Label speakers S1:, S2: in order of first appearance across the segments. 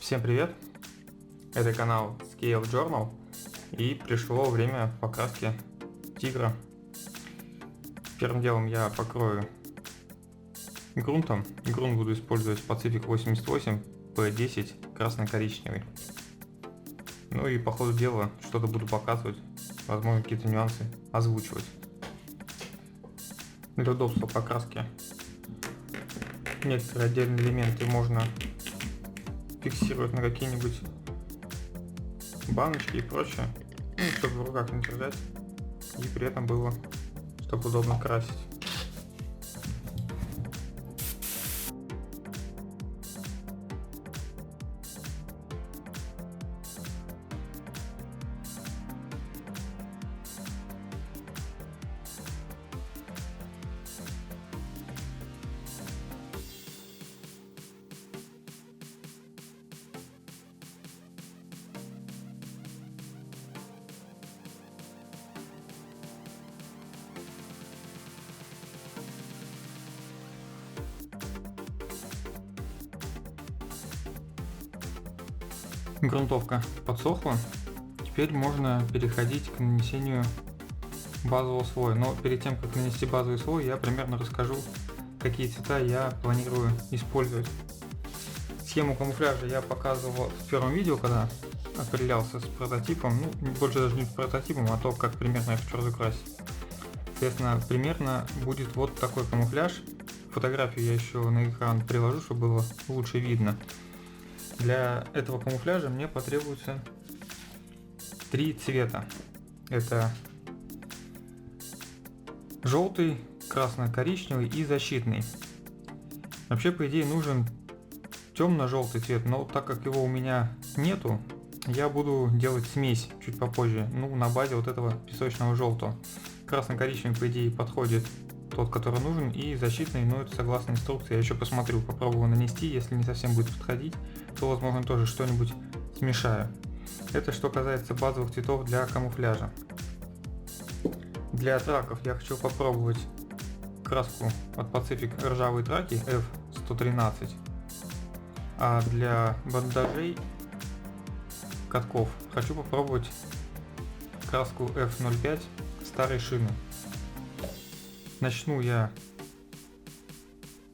S1: Всем привет! Это канал Scale Journal, и пришло время покраски тигра. Первым делом я покрою грунтом. Грунт буду использовать Pacific 88 P10 красно-коричневый. Ну и по ходу дела что-то буду показывать, возможно какие-то нюансы озвучивать. Для удобства покраски некоторые отдельные элементы можно фиксировать на какие-нибудь баночки и прочее, чтобы в руках не держать, и при этом было, чтобы удобно красить. Грунтовка подсохла, теперь можно переходить к нанесению базового слоя. Но перед тем, как нанести базовый слой, я примерно расскажу, какие цвета я планирую использовать. Схему камуфляжа я показывал в первом видео, когда определялся с прототипом, больше даже не с прототипом, а то, как примерно я хочу разукрасить. Соответственно, примерно будет вот такой камуфляж. Фотографию я еще на экран приложу, чтобы было лучше видно. Для этого камуфляжа мне потребуется 3 цвета. Это желтый, красно-коричневый и защитный. Вообще, по идее, нужен темно-желтый цвет, но так как его у меня нету, я буду делать смесь чуть попозже, на базе вот этого песочного желтого. Красно-коричневый, по идее, подходит тот, который нужен, и защитный, но это согласно инструкции. Я еще посмотрю, попробую нанести, если не совсем будет подходить, то возможно тоже что-нибудь смешаю. Это что касается базовых цветов для камуфляжа. Для траков я хочу попробовать краску от Pacific ржавые траки F113, а для бандажей катков хочу попробовать краску F05 старой шины. Начну я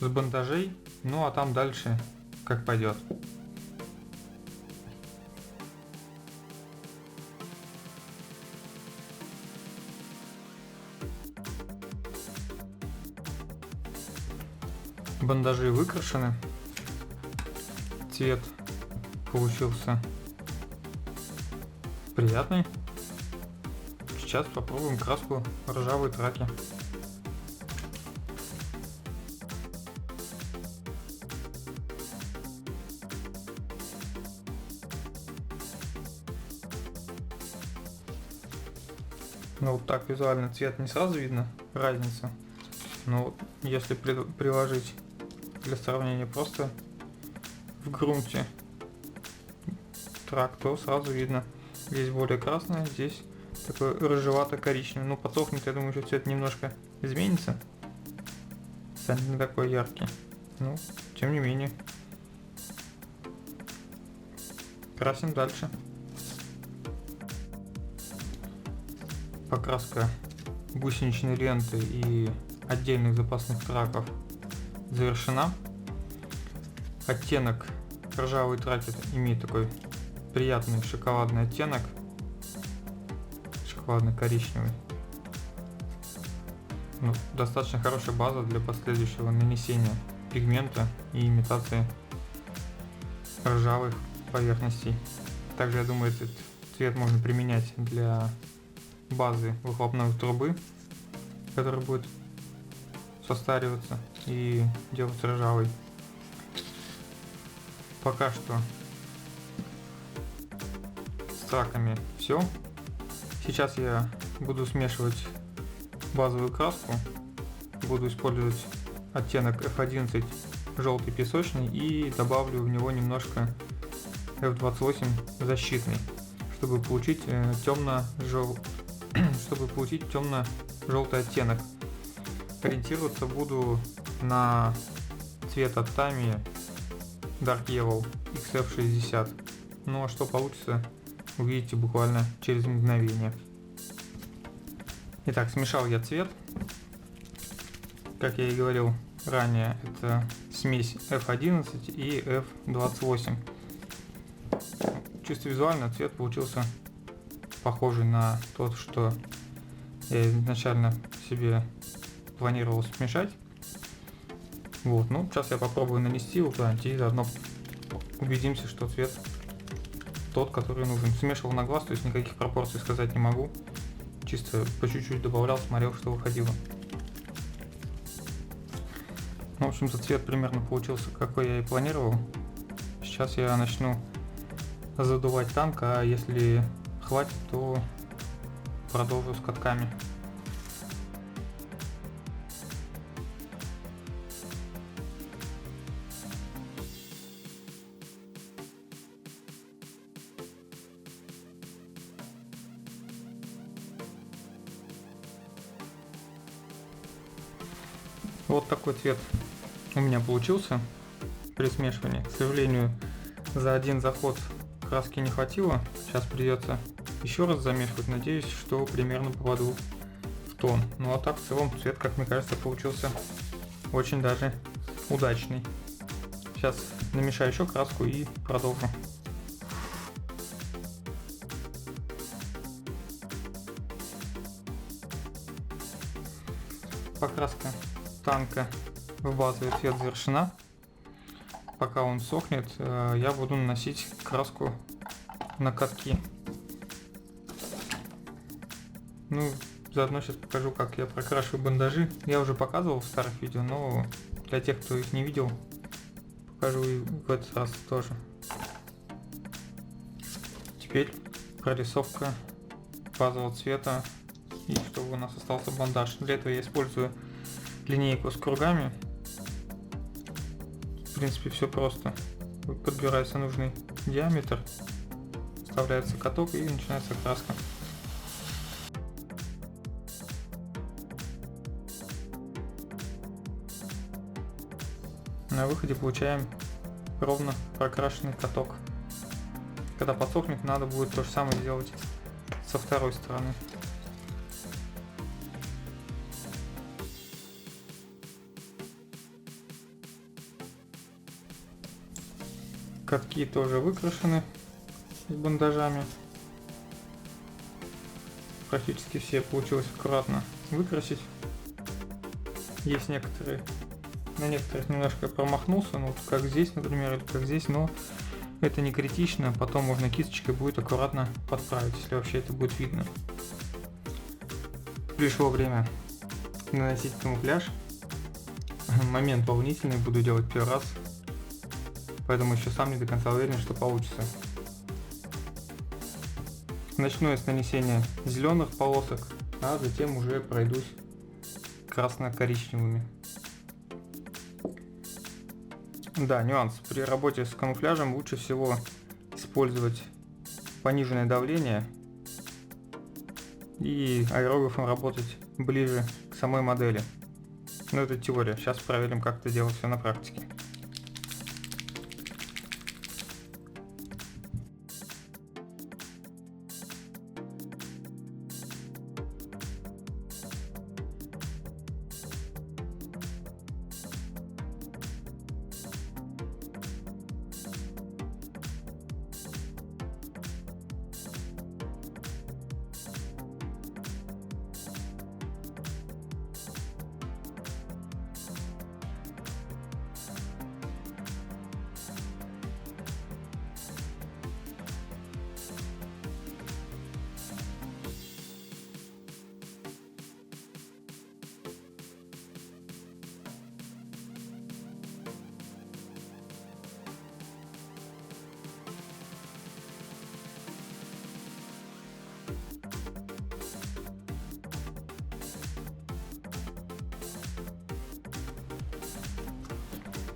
S1: с бандажей, а там дальше как пойдет. Бандажи выкрашены, цвет получился приятный. Сейчас попробуем краску ржавые траки. Вот так визуально цвет не сразу видно, разница. Но если приложить для сравнения просто в грунте трак, то сразу видно. Здесь более красное, здесь такой рыжевато-коричневый. Подсохнет, я думаю, что цвет немножко изменится. Станет не такой яркий. Тем не менее. Красим дальше. Покраска гусеничной ленты и отдельных запасных траков завершена. Оттенок ржавый траки имеет такой приятный шоколадный оттенок, шоколадно-коричневый. Достаточно хорошая база для последующего нанесения пигмента и имитации ржавых поверхностей. Также, я думаю, этот цвет можно применять для базы выхлопной трубы, которая будет состариваться и делаться ржавой. Пока что с траками все. Сейчас я буду смешивать базовую краску. Буду использовать оттенок F11 желтый песочный и добавлю в него немножко F28 защитный, чтобы получить темно-желтый оттенок. Ориентироваться буду на цвет от Tamiya Dark Yellow XF60. Ну а что получится, увидите буквально через мгновение. Итак, смешал я цвет. Как я и говорил ранее, это смесь F11 и F28. Чисто визуально цвет получился похожий на тот, что я изначально себе планировал смешать. Вот, ну сейчас я попробую нанести его куда-нибудь и заодно убедимся, что цвет тот, который нужен. Смешивал на глаз, то есть никаких пропорций сказать не могу. Чисто по чуть-чуть добавлял, смотрел, что выходило. Ну, в общем-то, цвет примерно получился, какой я и планировал. Сейчас я начну задувать танк, а если хватит, то продолжу с катками. Вот такой цвет у меня получился при смешивании. К сожалению, за один заход краски не хватило. Сейчас придется еще раз замешивать. Надеюсь, что примерно попаду в тон. Ну а так в целом цвет, как мне кажется, получился очень даже удачный. Сейчас намешаю еще краску и продолжу. Покраска танка в базовый цвет завершена. Пока он сохнет, я буду наносить краску на катки. Ну, заодно сейчас покажу, как я прокрашиваю бандажи. Я уже показывал в старых видео, но для тех, кто их не видел, покажу и в этот раз тоже. Теперь прорисовка базового цвета, и чтобы у нас остался бандаж. Для этого я использую линейку с кругами. В принципе, все просто. Подбирается нужный диаметр, вставляется каток и начинается краска. На выходе получаем ровно прокрашенный каток. Когда подсохнет, надо будет то же самое сделать со второй стороны. Катки тоже выкрашены с бандажами. Практически все получилось аккуратно выкрасить. Есть некоторые, на некоторых немножко промахнулся, ну как здесь, например, или как здесь, но это не критично, потом можно кисточкой будет аккуратно подправить, если вообще это будет видно. Пришло время наносить камуфляж. Момент волнительный, буду делать первый раз. Поэтому еще сам не до конца уверен, что получится. Начну я с нанесения зеленых полосок, а затем уже пройдусь красно-коричневыми. Да, нюанс. При работе с камуфляжем лучше всего использовать пониженное давление и аэрографом работать ближе к самой модели. Но это теория. Сейчас проверим, как это делать все на практике.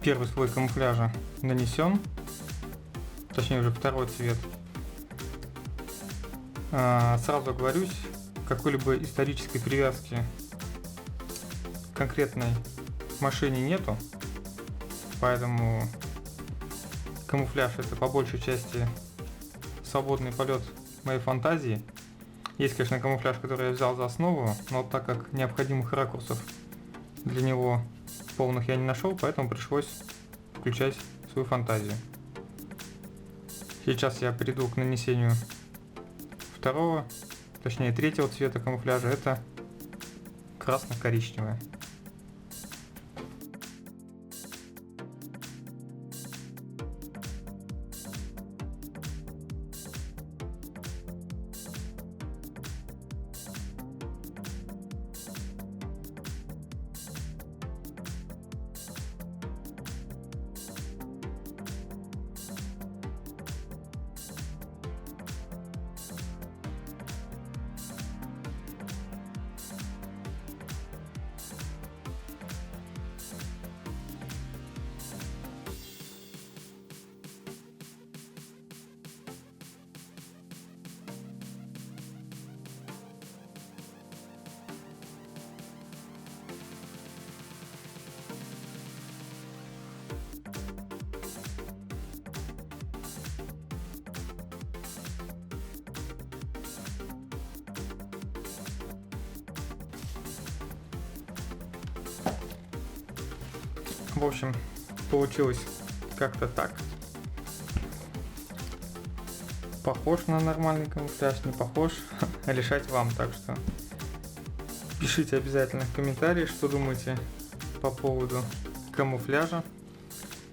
S1: Первый слой камуфляжа нанесен, точнее уже второй цвет. Сразу оговорюсь, какой-либо исторической привязки к конкретной машине нету, поэтому камуфляж это по большей части свободный полет моей фантазии. Есть, конечно, камуфляж, который я взял за основу, но так как необходимых ракурсов для него полных я не нашел, поэтому пришлось включать свою фантазию. Сейчас я перейду к нанесению второго, точнее третьего цвета камуфляжа, это красно-коричневый. В общем, получилось как-то так. Похож на нормальный камуфляж, не похож, решать вам. Так что пишите обязательно в комментарии, что думаете по поводу камуфляжа.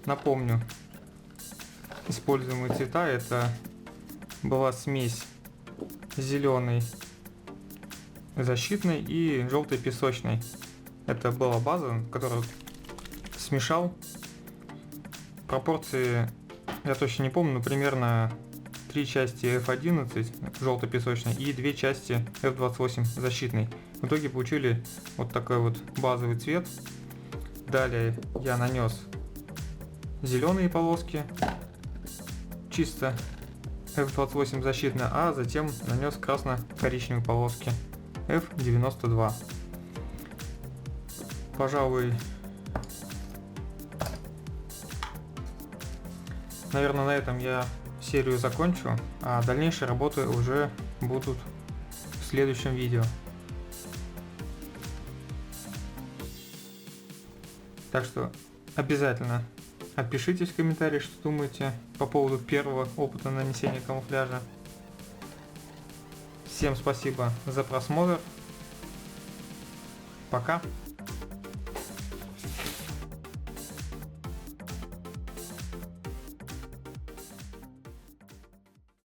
S1: Напомню, используемые цвета это была смесь зеленый защитный и желтый песочный. Это была база, которую смешал. Пропорции я точно не помню, но примерно 3 части F11 желто-песочный и 2 части F28 защитный. В итоге получили вот такой вот базовый цвет. Далее я нанес зеленые полоски, чисто F28 защитный, а затем нанес красно-коричневые полоски F92. Пожалуй, наверное, на этом я серию закончу, а дальнейшие работы уже будут в следующем видео. Так что обязательно отпишитесь в комментарии, что думаете по поводу первого опыта нанесения камуфляжа. Всем спасибо за просмотр. Пока.